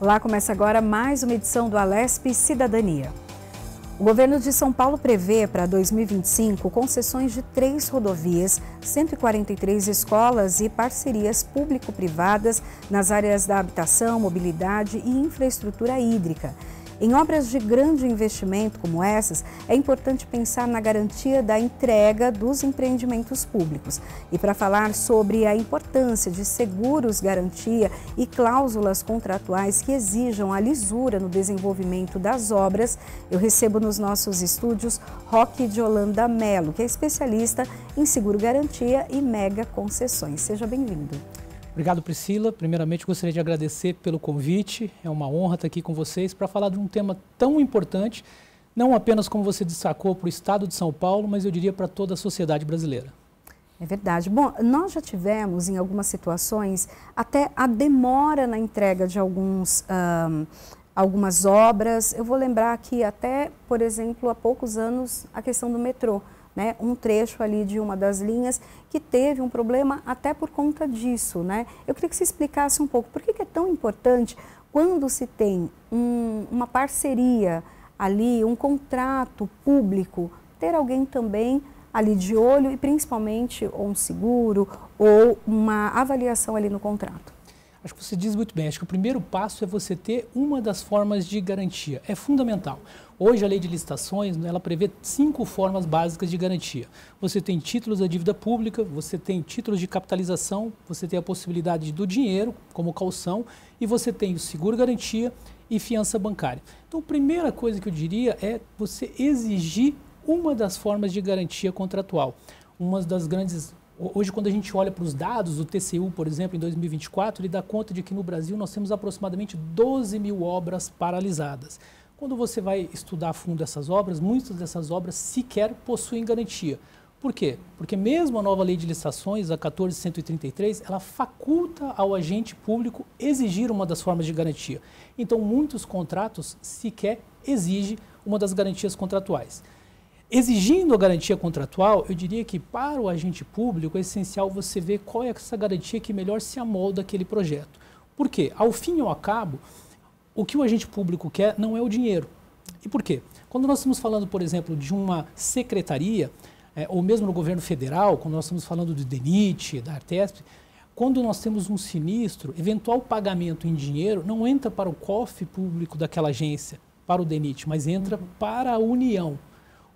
Olá, começa agora mais uma edição do Alesp Cidadania. O governo de São Paulo prevê para 2025 concessões de 3 rodovias, 143 escolas e parcerias público-privadas nas áreas da habitação, mobilidade e infraestrutura hídrica. Em obras de grande investimento como essas, é importante pensar na garantia da entrega dos empreendimentos públicos. E para falar sobre a importância de seguros-garantia e cláusulas contratuais que exijam a lisura no desenvolvimento das obras, eu recebo nos nossos estúdios Roque de Holanda Melo, que é especialista em seguro-garantia e mega concessões. Seja bem-vindo. Obrigado, Priscila. Primeiramente, gostaria de agradecer pelo convite. É uma honra estar aqui com vocês para falar de um tema tão importante, não apenas como você destacou para o estado de São Paulo, mas eu diria para toda a sociedade brasileira. É verdade. Bom, nós já tivemos em algumas situações até a demora na entrega de algumas obras. Eu vou lembrar aqui até, por exemplo, há poucos anos, a questão do metrô. Né, um trecho ali de uma das linhas que teve um problema até por conta disso. Né? Eu queria que você explicasse um pouco por que é tão importante quando se tem uma parceria ali, um contrato público, ter alguém também ali de olho e principalmente ou um seguro ou uma avaliação ali no contrato. Acho que você diz muito bem. Acho que o primeiro passo é você ter uma das formas de garantia. É fundamental. Hoje a lei de licitações, ela prevê 5 formas básicas de garantia. Você tem títulos da dívida pública, você tem títulos de capitalização, você tem a possibilidade do dinheiro como caução e você tem o seguro-garantia e fiança bancária. Então a primeira coisa que eu diria é você exigir uma das formas de garantia contratual. Uma das grandes... Hoje, quando a gente olha para os dados, o TCU, por exemplo, em 2024, ele dá conta de que no Brasil nós temos aproximadamente 12 mil obras paralisadas. Quando você vai estudar a fundo essas obras, muitas dessas obras sequer possuem garantia. Por quê? Porque mesmo a nova lei de licitações, a 14.133, ela faculta ao agente público exigir uma das formas de garantia. Então, muitos contratos sequer exigem uma das garantias contratuais. Exigindo a garantia contratual, eu diria que para o agente público é essencial você ver qual é essa garantia que melhor se amolda àquele projeto. Por quê? Ao fim e ao cabo, o que o agente público quer não é o dinheiro. E por quê? Quando nós estamos falando, por exemplo, de uma secretaria, ou mesmo no governo federal, quando nós estamos falando do DENIT, da Artesp, quando nós temos um sinistro, eventual pagamento em dinheiro não entra para o cofre público daquela agência, para o DENIT, mas entra para a União.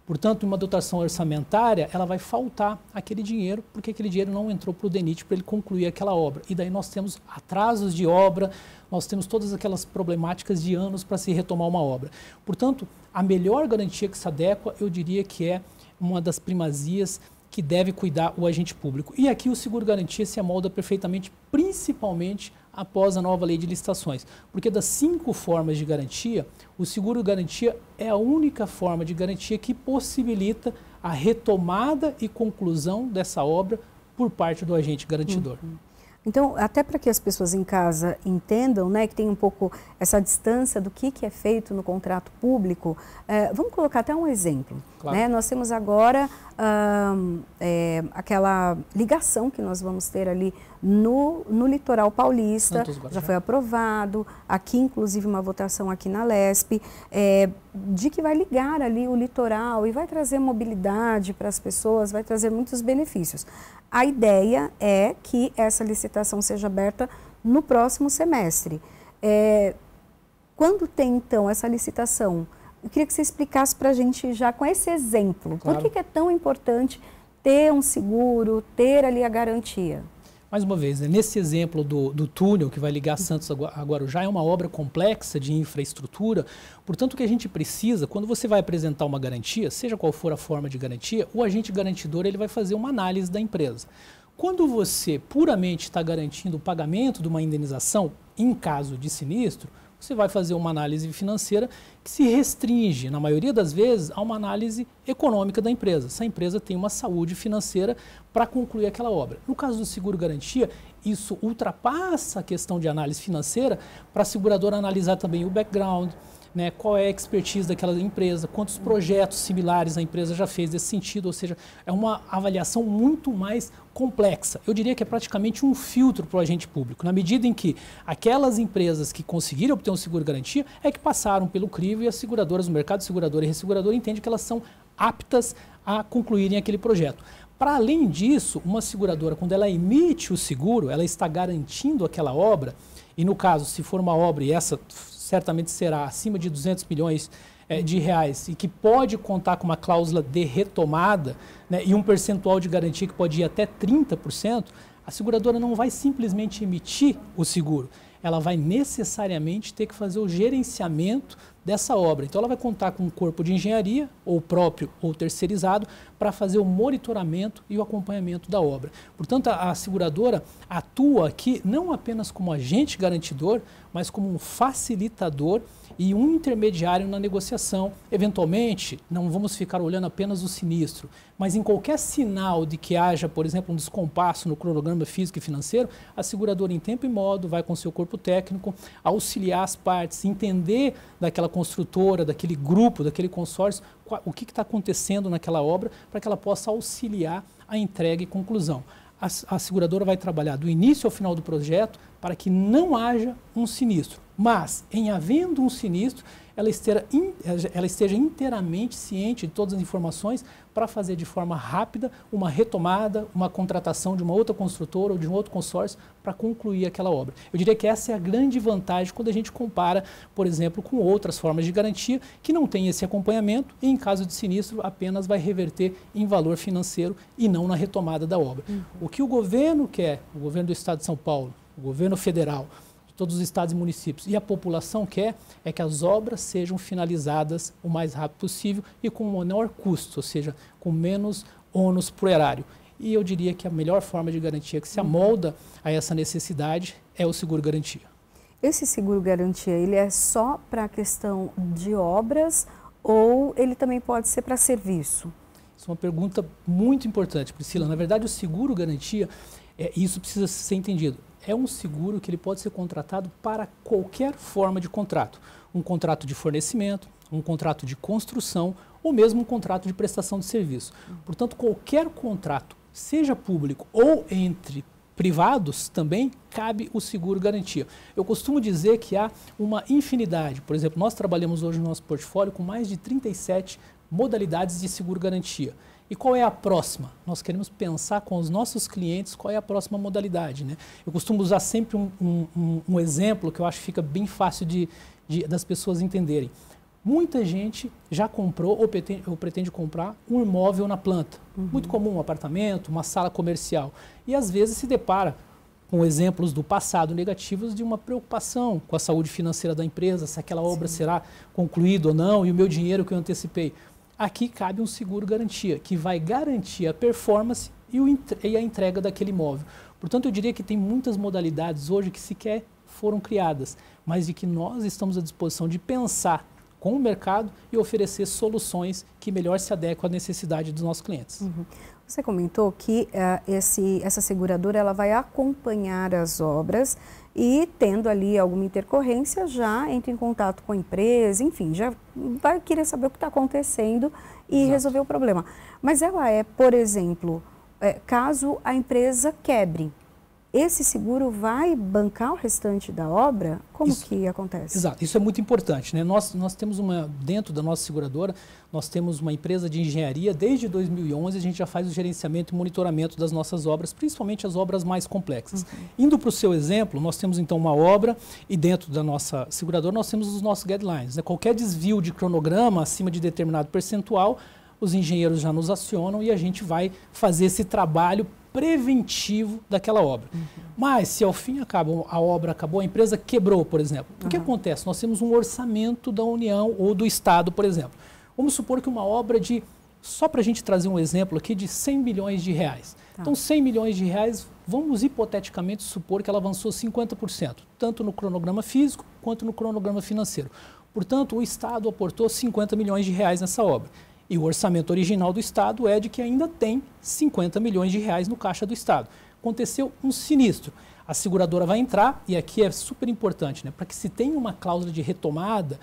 Portanto, uma dotação orçamentária, ela vai faltar aquele dinheiro, porque aquele dinheiro não entrou para o DENIT para ele concluir aquela obra. E daí nós temos atrasos de obra, nós temos todas aquelas problemáticas de anos para se retomar uma obra. Portanto, a melhor garantia que se adequa, eu diria que é uma das primazias que deve cuidar o agente público. E aqui o seguro-garantia se amolda perfeitamente, principalmente após a nova lei de licitações. Porque das 5 formas de garantia, o seguro-garantia é a única forma de garantia que possibilita a retomada e conclusão dessa obra por parte do agente garantidor. Então, até para que as pessoas em casa entendam, né, que tem um pouco essa distância do que é feito no contrato público, vamos colocar até um exemplo. Claro. Né? Nós temos agora aquela ligação que nós vamos ter ali no litoral paulista, já foi aprovado, aqui inclusive uma votação aqui na Alesp, de que vai ligar ali o litoral e vai trazer mobilidade para as pessoas, vai trazer muitos benefícios. A ideia é que essa licitação seja aberta no próximo semestre. Quando tem, então, essa licitação, eu queria que você explicasse para a gente já com esse exemplo. Claro. Por que é tão importante ter um seguro, ter ali a garantia? Mais uma vez, nesse exemplo do túnel que vai ligar Santos a Guarujá, é uma obra complexa de infraestrutura, portanto o que a gente precisa, quando você vai apresentar uma garantia, seja qual for a forma de garantia, o agente garantidor ele vai fazer uma análise da empresa. Quando você puramente está garantindo o pagamento de uma indenização, em caso de sinistro, você vai fazer uma análise financeira que se restringe, na maioria das vezes, a uma análise econômica da empresa. Se a empresa tem uma saúde financeira para concluir aquela obra. No caso do seguro-garantia, isso ultrapassa a questão de análise financeira para a seguradora analisar também o background, né, qual é a expertise daquela empresa, quantos projetos similares a empresa já fez nesse sentido, ou seja, é uma avaliação muito mais complexa. Eu diria que é praticamente um filtro para o agente público, na medida em que aquelas empresas que conseguiram obter um seguro-garantia é que passaram pelo crivo e as seguradoras, o mercado segurador e ressegurador entende que elas são aptas a concluírem aquele projeto. Para além disso, uma seguradora, quando ela emite o seguro, ela está garantindo aquela obra, e no caso, se for uma obra, e essa certamente será acima de 200 milhões de reais, e que pode contar com uma cláusula de retomada, né, e um percentual de garantia que pode ir até 30%, a seguradora não vai simplesmente emitir o seguro, ela vai necessariamente ter que fazer o gerenciamento dessa obra. Então ela vai contar com um corpo de engenharia, ou próprio ou terceirizado, para fazer o monitoramento e o acompanhamento da obra. Portanto, a seguradora atua aqui não apenas como agente garantidor, mas como um facilitador e um intermediário na negociação. Eventualmente, não vamos ficar olhando apenas o sinistro, mas em qualquer sinal de que haja, por exemplo, um descompasso no cronograma físico e financeiro, a seguradora em tempo e modo vai com seu corpo técnico auxiliar as partes, entender daquela construtora, daquele grupo, daquele consórcio, o que está acontecendo naquela obra, para que ela possa auxiliar a entrega e conclusão. A seguradora vai trabalhar do início ao final do projeto para que não haja um sinistro. Mas, em havendo um sinistro, ela esteja inteiramente ciente de todas as informações para fazer de forma rápida uma retomada, uma contratação de uma outra construtora ou de um outro consórcio para concluir aquela obra. Eu diria que essa é a grande vantagem quando a gente compara, por exemplo, com outras formas de garantia que não tem esse acompanhamento e, em caso de sinistro, apenas vai reverter em valor financeiro e não na retomada da obra. O que o governo quer, o governo do Estado de São Paulo, o governo federal, todos os estados e municípios, e a população quer é que as obras sejam finalizadas o mais rápido possível e com o menor custo, ou seja, com menos ônus pro erário. E eu diria que a melhor forma de garantia que se amolda a essa necessidade é o seguro-garantia. Esse seguro-garantia, ele é só para a questão de obras ou ele também pode ser para serviço? Isso é uma pergunta muito importante, Priscila. Na verdade, o seguro-garantia, isso precisa ser entendido. É um seguro que ele pode ser contratado para qualquer forma de contrato. Um contrato de fornecimento, um contrato de construção ou mesmo um contrato de prestação de serviço. Portanto, qualquer contrato, seja público ou entre privados, também cabe o seguro-garantia. Eu costumo dizer que há uma infinidade. Por exemplo, nós trabalhamos hoje no nosso portfólio com mais de 37 modalidades de seguro-garantia. E qual é a próxima? Nós queremos pensar com os nossos clientes qual é a próxima modalidade, né? Eu costumo usar sempre um exemplo que eu acho que fica bem fácil das pessoas entenderem. Muita gente já comprou ou pretende comprar um imóvel na planta. Muito comum, um apartamento, uma sala comercial. E às vezes se depara com exemplos do passado negativos de uma preocupação com a saúde financeira da empresa, se aquela obra será concluída ou não, e o meu dinheiro que eu antecipei. Aqui cabe um seguro-garantia, que vai garantir a performance e a entrega daquele imóvel. Portanto, eu diria que tem muitas modalidades hoje que sequer foram criadas, mas de que nós estamos à disposição de pensar com o mercado e oferecer soluções que melhor se adequam à necessidade dos nossos clientes. Você comentou que essa seguradora ela vai acompanhar as obras e, tendo ali alguma intercorrência, já entra em contato com a empresa, enfim, já vai querer saber o que está acontecendo e resolver o problema. Mas ela por exemplo, caso a empresa quebre, esse seguro vai bancar o restante da obra? Como que acontece? Exato, isso é muito importante, né? Nós temos dentro da nossa seguradora, nós temos uma empresa de engenharia. Desde 2011 a gente já faz o gerenciamento e monitoramento das nossas obras, principalmente as obras mais complexas. Indo para o seu exemplo, nós temos então uma obra e dentro da nossa seguradora nós temos os nossos guidelines, né? Qualquer desvio de cronograma acima de determinado percentual, os engenheiros já nos acionam e a gente vai fazer esse trabalho preventivo daquela obra. Mas se ao fim a obra acabou, a empresa quebrou, por exemplo, o que acontece? Nós temos um orçamento da União ou do Estado, por exemplo. Vamos supor que uma obra só para a gente trazer um exemplo aqui, de 100 milhões de reais. Então, 100 milhões de reais, vamos hipoteticamente supor que ela avançou 50%, tanto no cronograma físico quanto no cronograma financeiro. Portanto, o Estado aportou 50 milhões de reais nessa obra. E o orçamento original do Estado é de que ainda tem 50 milhões de reais no caixa do Estado. Aconteceu um sinistro. A seguradora vai entrar, e aqui é super importante, né, para que se tenha uma cláusula de retomada,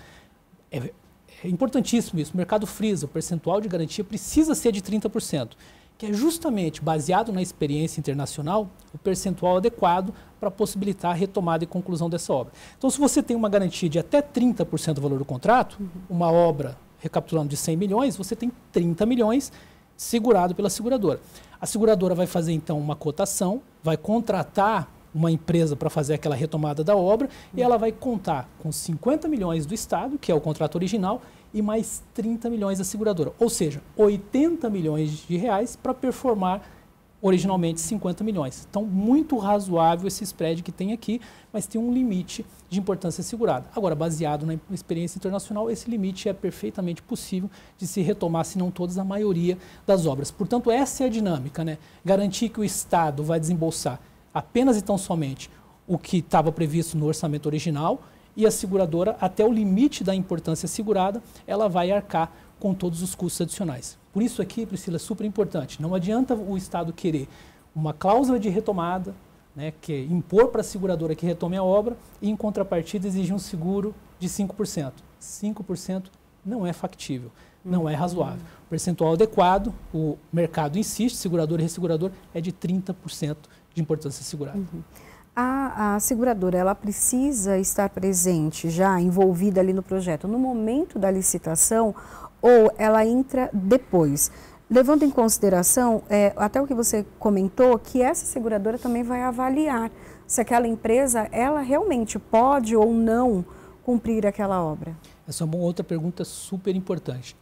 É importantíssimo isso. O mercado frisa, o percentual de garantia precisa ser de 30%, que é justamente baseado na experiência internacional, o percentual adequado para possibilitar a retomada e conclusão dessa obra. Então, se você tem uma garantia de até 30% do valor do contrato, uma obra, recapitulando, de 100 milhões, você tem 30 milhões segurado pela seguradora. A seguradora vai fazer, então, uma cotação, vai contratar uma empresa para fazer aquela retomada da obra e ela vai contar com 50 milhões do Estado, que é o contrato original, e mais 30 milhões da seguradora. Ou seja, 80 milhões de reais para performar originalmente 50 milhões. Então, muito razoável esse spread que tem aqui, mas tem um limite de importância segurada. Agora, baseado na experiência internacional, esse limite é perfeitamente possível de se retomar, se não todas, a maioria das obras. Portanto, essa é a dinâmica, né? Garantir que o Estado vai desembolsar apenas e tão somente o que estava previsto no orçamento original e a seguradora, até o limite da importância segurada, ela vai arcar com todos os custos adicionais. Por isso aqui, Priscila, é super importante. Não adianta o Estado querer uma cláusula de retomada, né, que é impor para a seguradora que retome a obra e, em contrapartida, exigir um seguro de 5%. 5% não é factível, não é razoável. O percentual adequado, o mercado insiste, segurador e ressegurador, é de 30% de importância segurada. A seguradora, ela precisa estar presente, já envolvida ali no projeto, no momento da licitação, ou ela entra depois? Levando em consideração, até o que você comentou, que essa seguradora também vai avaliar se aquela empresa, ela realmente pode ou não cumprir aquela obra. Essa é uma outra pergunta super importante.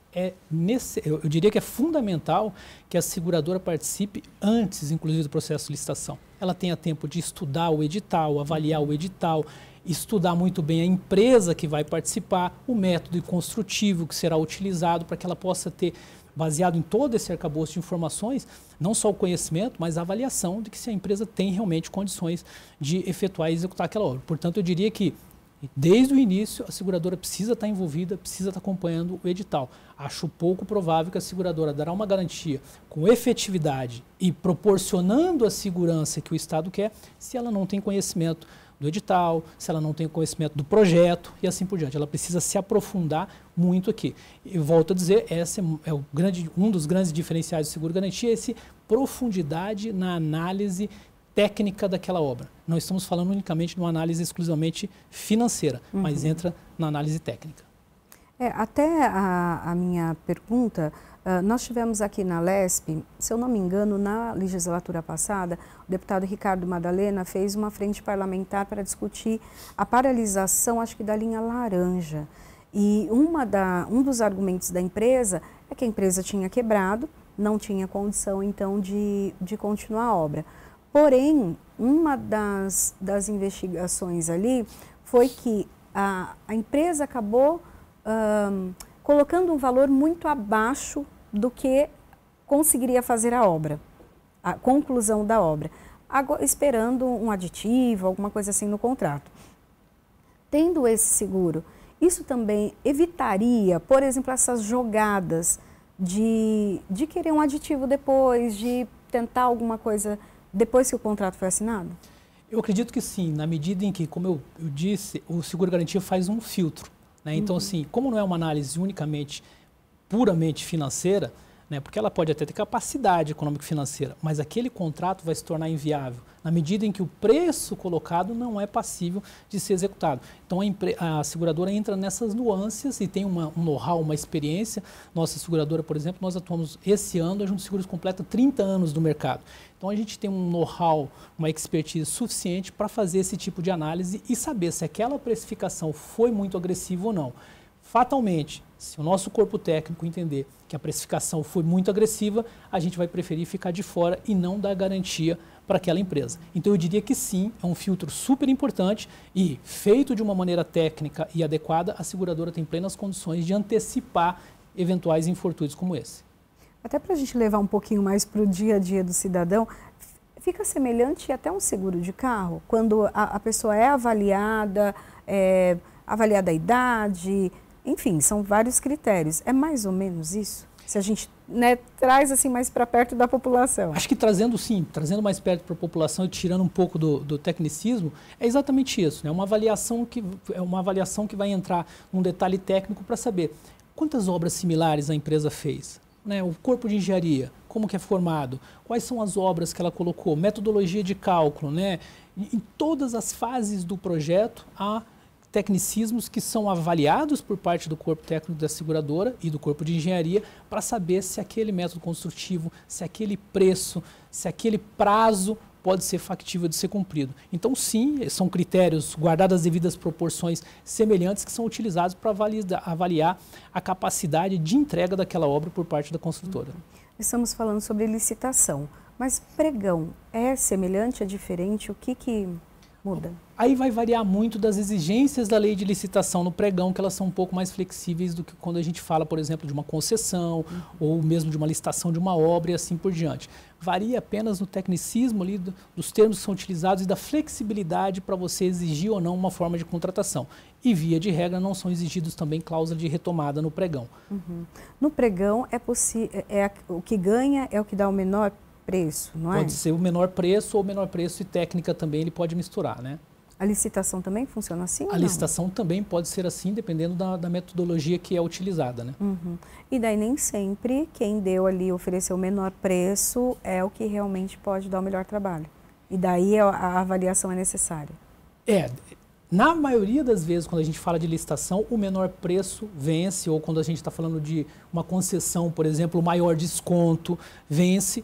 Eu diria que é fundamental que a seguradora participe antes, inclusive, do processo de licitação. Ela tenha tempo de estudar o edital, avaliar o edital, estudar muito bem a empresa que vai participar, o método construtivo que será utilizado para que ela possa ter, baseado em todo esse arcabouço de informações, não só o conhecimento, mas a avaliação de que se a empresa tem realmente condições de efetuar e executar aquela obra. Portanto, eu diria que desde o início, a seguradora precisa estar envolvida, precisa estar acompanhando o edital. Acho pouco provável que a seguradora dará uma garantia com efetividade e proporcionando a segurança que o Estado quer, se ela não tem conhecimento do edital, se ela não tem conhecimento do projeto e assim por diante. Ela precisa se aprofundar muito aqui. E volto a dizer, esse é um dos grandes diferenciais do seguro-garantia, essa profundidade na análise técnica daquela obra. Não estamos falando unicamente de uma análise exclusivamente financeira, mas entra na análise técnica. Até a minha pergunta, nós tivemos aqui na LESP, se eu não me engano, na legislatura passada, o deputado Ricardo Madalena fez uma frente parlamentar para discutir a paralisação, acho que da linha laranja. E um dos argumentos da empresa é que a empresa tinha quebrado, não tinha condição, então, de continuar a obra. Porém, uma das investigações ali foi que a empresa acabou colocando um valor muito abaixo do que conseguiria fazer a obra, a conclusão da obra, esperando um aditivo, alguma coisa assim no contrato. Tendo esse seguro, isso também evitaria, por exemplo, essas jogadas de querer um aditivo depois, de tentar alguma coisa depois que o contrato foi assinado? Eu acredito que sim, na medida em que, como eu disse, o seguro-garantia faz um filtro, né? Então, assim, como não é uma análise unicamente, puramente financeira, né, porque ela pode até ter capacidade econômico-financeira, mas aquele contrato vai se tornar inviável na medida em que o preço colocado não é passível de ser executado. Então, a seguradora entra nessas nuances e tem um know-how, uma experiência. Nossa seguradora, por exemplo, nós atuamos esse ano, a Junto Seguros completa 30 anos no mercado. Então, a gente tem um know-how, uma expertise suficiente para fazer esse tipo de análise e saber se aquela precificação foi muito agressiva ou não. Fatalmente, se o nosso corpo técnico entender que a precificação foi muito agressiva, a gente vai preferir ficar de fora e não dar garantia para aquela empresa. Então eu diria que sim, é um filtro super importante e feito de uma maneira técnica e adequada, a seguradora tem plenas condições de antecipar eventuais infortúnios como esse. Até para a gente levar um pouquinho mais para o dia a dia do cidadão, fica semelhante até um seguro de carro, quando a pessoa é avaliada a idade, enfim, são vários critérios. É mais ou menos isso? Se a gente, né, traz assim mais para perto da população. Acho que trazendo mais perto para a população e tirando um pouco do tecnicismo, é exatamente isso, né? Uma avaliação que vai entrar num detalhe técnico para saber quantas obras similares a empresa fez, né? O corpo de engenharia, como que é formado, quais são as obras que ela colocou, metodologia de cálculo, né? Em todas as fases do projeto há tecnicismos que são avaliados por parte do corpo técnico da seguradora e do corpo de engenharia para saber se aquele método construtivo, se aquele preço, se aquele prazo pode ser factível de ser cumprido. Então, sim, são critérios, guardadas as devidas proporções semelhantes, que são utilizados para avaliar a capacidade de entrega daquela obra por parte da construtora. Estamos falando sobre licitação, mas pregão é semelhante, é diferente? O que muda? Aí vai variar muito das exigências da lei de licitação no pregão, que elas são um pouco mais flexíveis do que quando a gente fala, por exemplo, de uma concessão ou mesmo de uma licitação de uma obra e assim por diante. Varia apenas no tecnicismo ali dos termos que são utilizados e da flexibilidade para você exigir ou não uma forma de contratação. E, via de regra, não são exigidos também cláusula de retomada no pregão. No pregão, o que ganha é o que dá o menor preço, não é? Pode ser o menor preço ou o menor preço e técnica também ele pode misturar, né? A licitação também funciona assim? A licitação também pode ser assim, dependendo da metodologia que é utilizada, né? E daí nem sempre quem deu ali, ofereceu o menor preço é o que realmente pode dar o melhor trabalho. E daí a avaliação é necessária. Na maioria das vezes, quando a gente fala de licitação, o menor preço vence, ou quando a gente está falando de uma concessão, por exemplo, o maior desconto vence.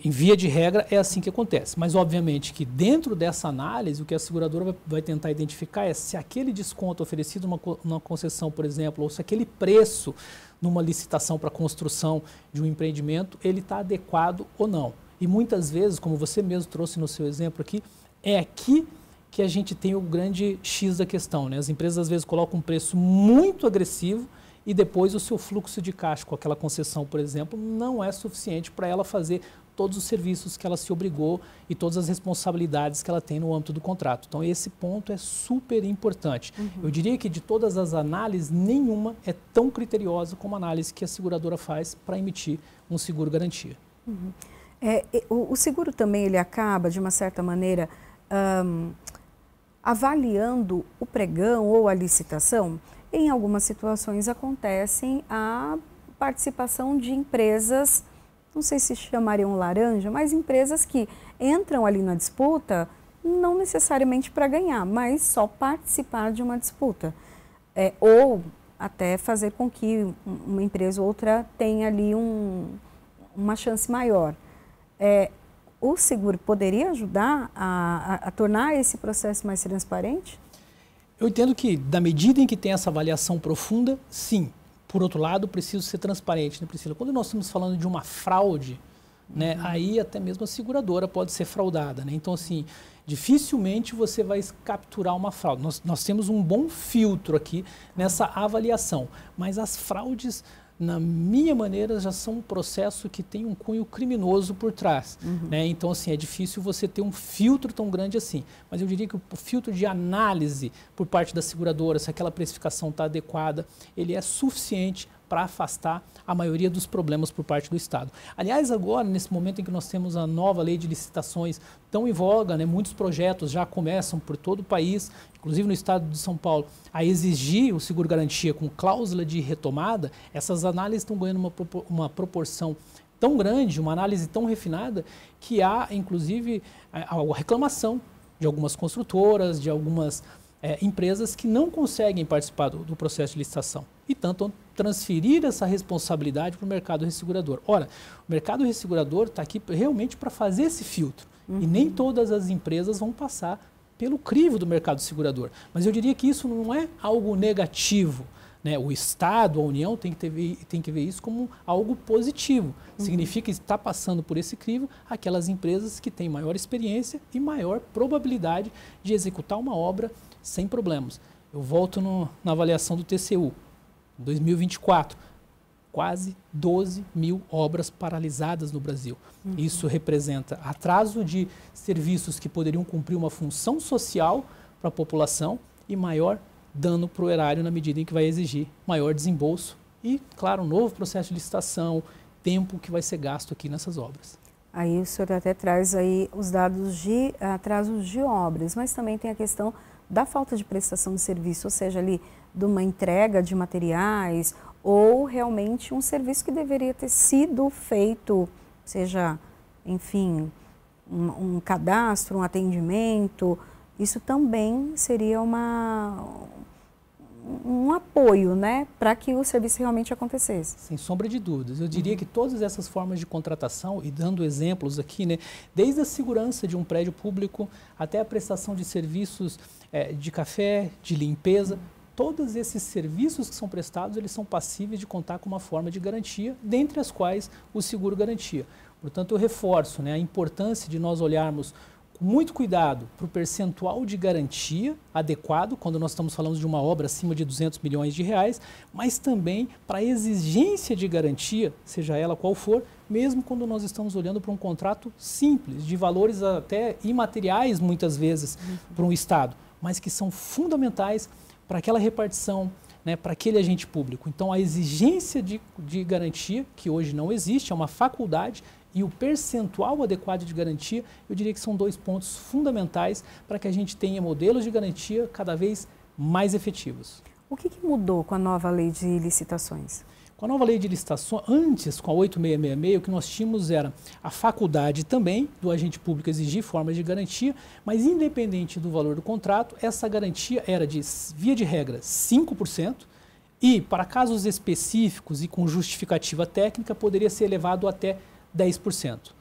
Em via de regra, é assim que acontece. Mas, obviamente, que dentro dessa análise, o que a seguradora vai tentar identificar é se aquele desconto oferecido numa concessão, por exemplo, ou se aquele preço numa licitação para construção de um empreendimento, ele está adequado ou não. E muitas vezes, como você mesmo trouxe no seu exemplo aqui, é aqui que a gente tem o grande X da questão, né? As empresas, às vezes, colocam um preço muito agressivo e depois o seu fluxo de caixa com aquela concessão, por exemplo, não é suficiente para ela fazer todos os serviços que ela se obrigou e todas as responsabilidades que ela tem no âmbito do contrato. Então, esse ponto é super importante. Eu diria que de todas as análises, nenhuma é tão criteriosa como a análise que a seguradora faz para emitir um seguro-garantia. O seguro também ele acaba, de uma certa maneira, avaliando o pregão ou a licitação. Em algumas situações acontecem a participação de empresas, não sei se chamariam laranja, mas empresas que entram ali na disputa, não necessariamente para ganhar, mas só participar de uma disputa. Ou até fazer com que uma empresa ou outra tenha ali uma chance maior. O seguro poderia ajudar a tornar esse processo mais transparente? Eu entendo que, da medida em que tem essa avaliação profunda, sim. Por outro lado, preciso ser transparente, né, Priscila? Quando nós estamos falando de uma fraude, né, aí até mesmo a seguradora pode ser fraudada, né? Então, assim, dificilmente você vai capturar uma fraude. Nós temos um bom filtro aqui nessa avaliação, mas as fraudes, na minha maneira, já são um processo que tem um cunho criminoso por trás. Né? Então, assim, é difícil você ter um filtro tão grande assim. Mas eu diria que o filtro de análise por parte da seguradora, se aquela precificação está adequada, ele é suficiente para afastar a maioria dos problemas por parte do Estado. Aliás, agora, nesse momento em que nós temos a nova lei de licitações tão em voga, né, muitos projetos já começam por todo o país, inclusive no estado de São Paulo, a exigir o seguro-garantia com cláusula de retomada. Essas análises estão ganhando uma proporção tão grande, uma análise tão refinada, que há, inclusive, a reclamação de algumas construtoras, de algumas empresas que não conseguem participar do processo de licitação e tentam transferir essa responsabilidade para o mercado ressegurador. Ora, o mercado ressegurador está aqui realmente para fazer esse filtro e nem todas as empresas vão passar pelo crivo do mercado segurador. Mas eu diria que isso não é algo negativo, né? O Estado, a União tem que ver isso como algo positivo. Significa que está passando por esse crivo aquelas empresas que têm maior experiência e maior probabilidade de executar uma obra sem problemas. Eu volto na avaliação do TCU, 2024, quase 12 mil obras paralisadas no Brasil. Isso representa atraso de serviços que poderiam cumprir uma função social para a população e maior dano para o erário na medida em que vai exigir maior desembolso e, claro, um novo processo de licitação, tempo que vai ser gasto aqui nessas obras. Aí o senhor até traz aí os dados de atrasos de obras, mas também tem a questão da falta de prestação de serviço, ou seja, ali de uma entrega de materiais ou realmente um serviço que deveria ter sido feito, seja, enfim, um cadastro, um atendimento. Isso também seria um apoio, né, para que o serviço realmente acontecesse. Sem sombra de dúvidas. Eu diria que todas essas formas de contratação, e dando exemplos aqui, né, desde a segurança de um prédio público até a prestação de serviços de café, de limpeza, todos esses serviços que são prestados, eles são passíveis de contar com uma forma de garantia, dentre as quais o seguro garantia. Portanto, eu reforço, né, a importância de nós olharmos com muito cuidado para o percentual de garantia adequado, quando nós estamos falando de uma obra acima de 200 milhões de reais, mas também para a exigência de garantia, seja ela qual for, mesmo quando nós estamos olhando para um contrato simples, de valores até imateriais muitas vezes para um Estado, mas que são fundamentais para aquela repartição, né, para aquele agente público. Então, a exigência de garantia, que hoje não existe, é uma faculdade, e o percentual adequado de garantia, eu diria que são dois pontos fundamentais para que a gente tenha modelos de garantia cada vez mais efetivos. O que mudou com a nova lei de licitações? Com a nova lei de licitações, antes, com a 8666, o que nós tínhamos era a faculdade também do agente público exigir formas de garantia, mas independente do valor do contrato, essa garantia era de, via de regra, 5%, e para casos específicos e com justificativa técnica, poderia ser elevado até 10%.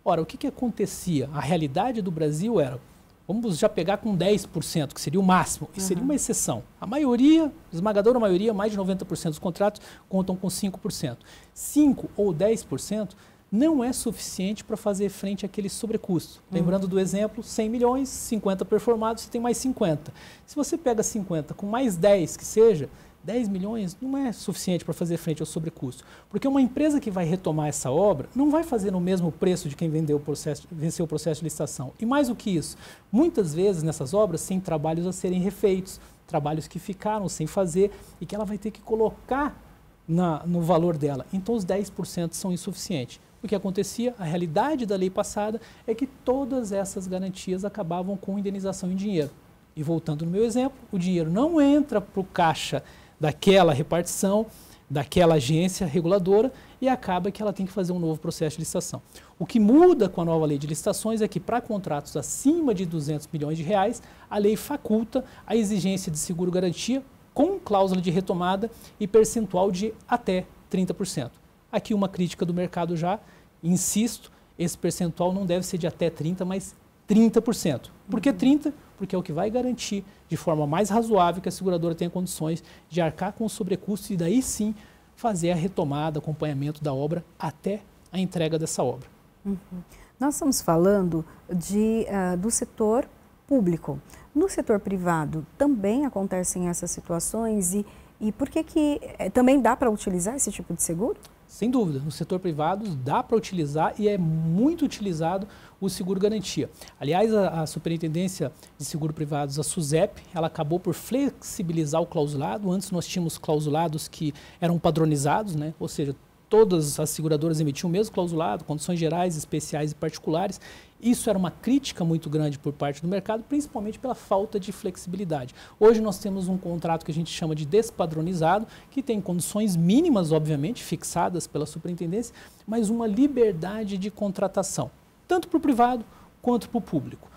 Ora, o que acontecia? A realidade do Brasil era, vamos já pegar com 10%, que seria o máximo, e seria uma exceção. A maioria, esmagadora maioria, mais de 90% dos contratos contam com 5%. 5% ou 10% não é suficiente para fazer frente àquele sobrecusto. Lembrando do exemplo, 100 milhões, 50 performados, você tem mais 50. Se você pega 50 com mais 10 que seja, 10 milhões não é suficiente para fazer frente ao sobrecusto. Porque uma empresa que vai retomar essa obra não vai fazer no mesmo preço de quem venceu o processo de licitação. E mais do que isso, muitas vezes nessas obras tem trabalhos a serem refeitos, trabalhos que ficaram sem fazer e que ela vai ter que colocar no valor dela. Então os 10% são insuficientes. O que acontecia, a realidade da lei passada é que todas essas garantias acabavam com indenização em dinheiro. E voltando no meu exemplo, o dinheiro não entra para o caixa daquela repartição, daquela agência reguladora e acaba que ela tem que fazer um novo processo de licitação. O que muda com a nova lei de licitações é que para contratos acima de 200 milhões de reais, a lei faculta a exigência de seguro-garantia com cláusula de retomada e percentual de até 30%. Aqui uma crítica do mercado já, insisto, esse percentual não deve ser de até 30%, mas 30%. Por que 30%? Porque é o que vai garantir de forma mais razoável que a seguradora tenha condições de arcar com o sobrecusto e daí sim fazer a retomada, acompanhamento da obra até a entrega dessa obra. Nós estamos falando do setor público. No setor privado também acontecem essas situações e por que também dá para utilizar esse tipo de seguro? Sem dúvida, no setor privado dá para utilizar e é muito utilizado o seguro-garantia. Aliás, a Superintendência de Seguro Privados, a SUSEP, ela acabou por flexibilizar o clausulado. Antes nós tínhamos clausulados que eram padronizados, né? Ou seja, todas as seguradoras emitiam o mesmo clausulado, condições gerais, especiais e particulares. Isso era uma crítica muito grande por parte do mercado, principalmente pela falta de flexibilidade. Hoje nós temos um contrato que a gente chama de despadronizado, que tem condições mínimas, obviamente, fixadas pela superintendência, mas uma liberdade de contratação, tanto para o privado quanto para o público.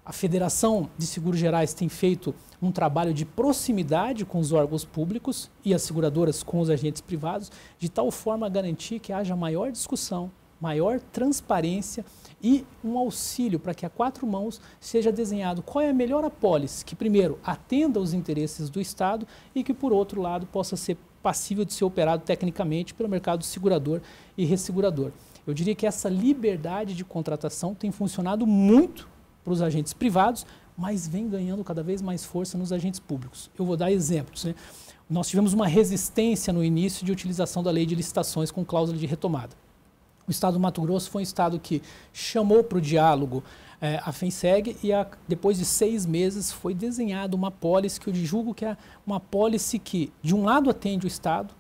A Federação de Seguros Gerais tem feito um trabalho de proximidade com os órgãos públicos e as seguradoras com os agentes privados, de tal forma a garantir que haja maior discussão, maior transparência e um auxílio para que a quatro mãos seja desenhado qual é a melhor apólice que, primeiro, atenda aos interesses do Estado e que, por outro lado, possa ser passível de ser operado tecnicamente pelo mercado segurador e ressegurador. Eu diria que essa liberdade de contratação tem funcionado muito para os agentes privados, mas vem ganhando cada vez mais força nos agentes públicos. Eu vou dar exemplos, né? Nós tivemos uma resistência no início de utilização da lei de licitações com cláusula de retomada. O estado do Mato Grosso foi um estado que chamou para o diálogo a FENSEG e depois de 6 meses foi desenhada uma apólice que eu julgo que é uma apólice que, de um lado, atende o Estado,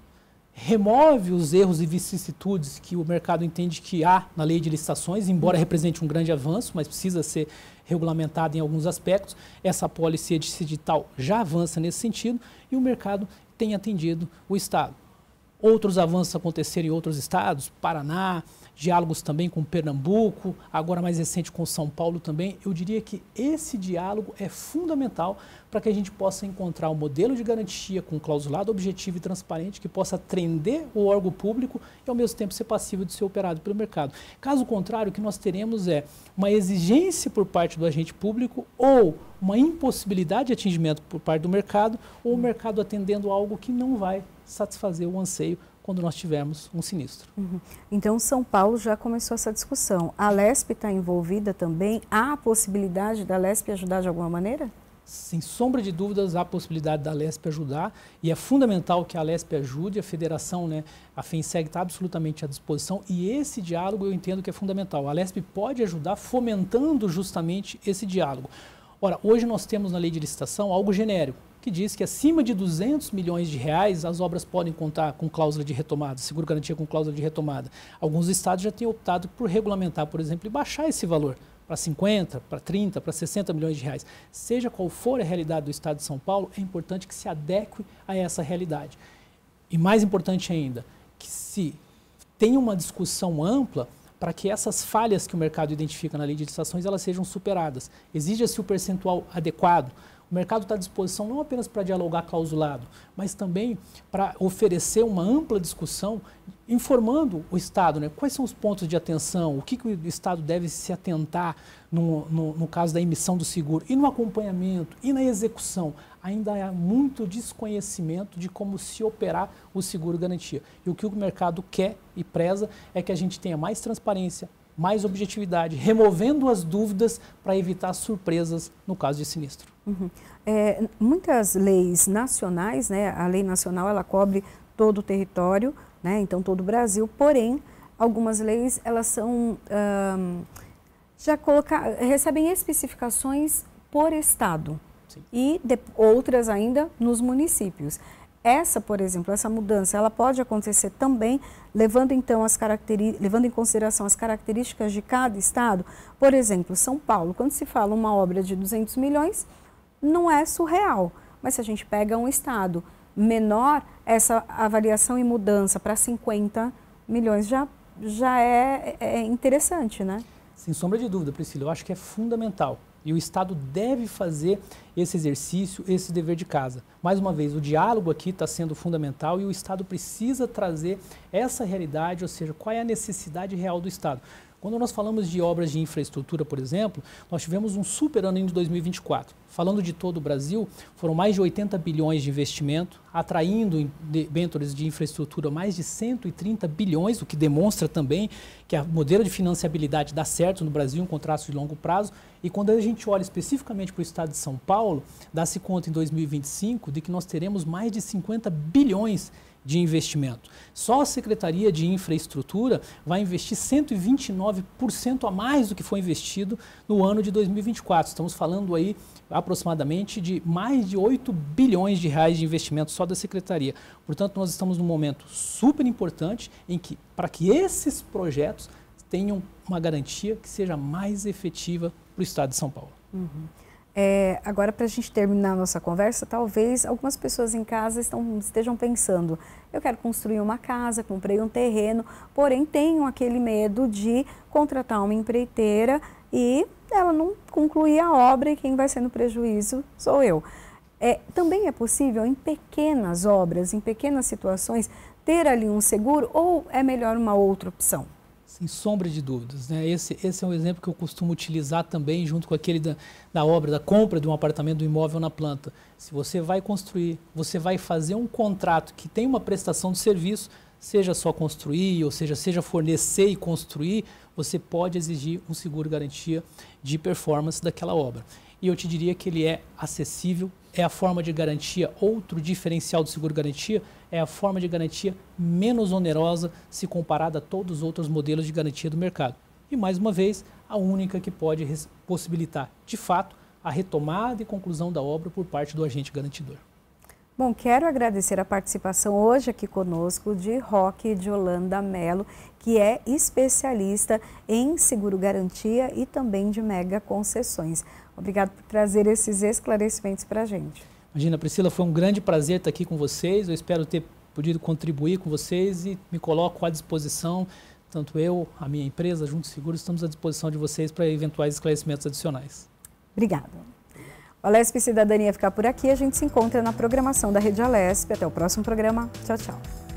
remove os erros e vicissitudes que o mercado entende que há na lei de licitações, embora represente um grande avanço, mas precisa ser regulamentada em alguns aspectos. Essa apólice digital já avança nesse sentido e o mercado tem atendido o Estado. Outros avanços aconteceram em outros estados, Paraná, diálogos também com Pernambuco, agora mais recente com São Paulo também. Eu diria que esse diálogo é fundamental para que a gente possa encontrar um modelo de garantia com clausulado objetivo e transparente que possa atender o órgão público e ao mesmo tempo ser passível de ser operado pelo mercado. Caso contrário, o que nós teremos é uma exigência por parte do agente público ou uma impossibilidade de atingimento por parte do mercado ou o mercado atendendo algo que não vai satisfazer o anseio quando nós tivermos um sinistro. Então, São Paulo já começou essa discussão. A Alesp está envolvida também? Há a possibilidade da Alesp ajudar de alguma maneira? Sem sombra de dúvidas, há a possibilidade da Alesp ajudar e é fundamental que a Alesp ajude, a federação, a FENSEG está absolutamente à disposição e esse diálogo eu entendo que é fundamental. A Alesp pode ajudar fomentando justamente esse diálogo. Ora, hoje nós temos na lei de licitação algo genérico, que diz que acima de 200 milhões de reais as obras podem contar com cláusula de retomada, seguro-garantia com cláusula de retomada. Alguns estados já têm optado por regulamentar, por exemplo, e baixar esse valor para 50, para 30, para 60 milhões de reais. Seja qual for a realidade do estado de São Paulo, é importante que se adeque a essa realidade. E mais importante ainda, que se tenha uma discussão ampla para que essas falhas que o mercado identifica na lei de licitações elas sejam superadas. Exija-se o percentual adequado. O mercado está à disposição não apenas para dialogar clausulado, mas também para oferecer uma ampla discussão, informando o Estado, quais são os pontos de atenção, o que o Estado deve se atentar no caso da emissão do seguro, e no acompanhamento, e na execução. Ainda há muito desconhecimento de como se operar o seguro-garantia. E o que o mercado quer e preza é que a gente tenha mais transparência, mais objetividade, removendo as dúvidas para evitar surpresas no caso de sinistro. Muitas leis nacionais, a lei nacional ela cobre todo o território, então todo o Brasil, porém algumas leis elas são recebem especificações por estado. Sim. E outras ainda nos municípios. Essa, por exemplo, essa mudança, ela pode acontecer também levando então levando em consideração as características de cada estado. Por exemplo, São Paulo, quando se fala uma obra de 200 milhões, não é surreal. Mas se a gente pega um estado menor, essa avaliação e mudança para 50 milhões já é interessante, né? Sem sombra de dúvida, Priscila, eu acho que é fundamental. E o Estado deve fazer esse exercício, esse dever de casa. Mais uma vez, o diálogo aqui está sendo fundamental e o Estado precisa trazer essa realidade, ou seja, qual é a necessidade real do Estado. Quando nós falamos de obras de infraestrutura, por exemplo, nós tivemos um super ano em 2024. Falando de todo o Brasil, foram mais de 80 bilhões de investimento, atraindo debêntures de infraestrutura mais de 130 bilhões, o que demonstra também que o modelo de financiabilidade dá certo no Brasil, um contrato de longo prazo. E quando a gente olha especificamente para o estado de São Paulo, dá-se conta em 2025 de que nós teremos mais de 50 bilhões de investimento. Só a Secretaria de Infraestrutura vai investir 129% a mais do que foi investido no ano de 2024. Estamos falando aí aproximadamente de mais de 8 bilhões de reais de investimento só da Secretaria. Portanto, nós estamos num momento super importante em que, para que esses projetos tenham uma garantia que seja mais efetiva para o estado de São Paulo. Agora, para a gente terminar a nossa conversa, talvez algumas pessoas em casa estejam pensando, eu quero construir uma casa, comprei um terreno, porém tenho aquele medo de contratar uma empreiteira e ela não concluir a obra e quem vai ser no prejuízo sou eu. Também é possível, em pequenas obras, em pequenas situações, ter ali um seguro ou é melhor uma outra opção? Sem sombra de dúvidas, Esse é um exemplo que eu costumo utilizar também junto com aquele da obra, da compra de um apartamento, do imóvel na planta. Se você vai construir, você vai fazer um contrato que tem uma prestação de serviço, seja só construir, ou seja fornecer e construir, você pode exigir um seguro-garantia de performance daquela obra. E eu te diria que ele é acessível, é a forma de garantia, outro diferencial do seguro-garantia, é a forma de garantia menos onerosa se comparada a todos os outros modelos de garantia do mercado. E, mais uma vez, a única que pode possibilitar, de fato, a retomada e conclusão da obra por parte do agente garantidor. Bom, quero agradecer a participação hoje aqui conosco de Roque de Holanda Melo, que é especialista em seguro garantia e também de mega concessões. Obrigado por trazer esses esclarecimentos para a gente. Imagina, Priscila, foi um grande prazer estar aqui com vocês. Eu espero ter podido contribuir com vocês e me coloco à disposição, tanto eu, a minha empresa, Juntos Seguros, estamos à disposição de vocês para eventuais esclarecimentos adicionais. Obrigada. O Alesp Cidadania fica por aqui. A gente se encontra na programação da Rede Alesp. Até o próximo programa. Tchau, tchau.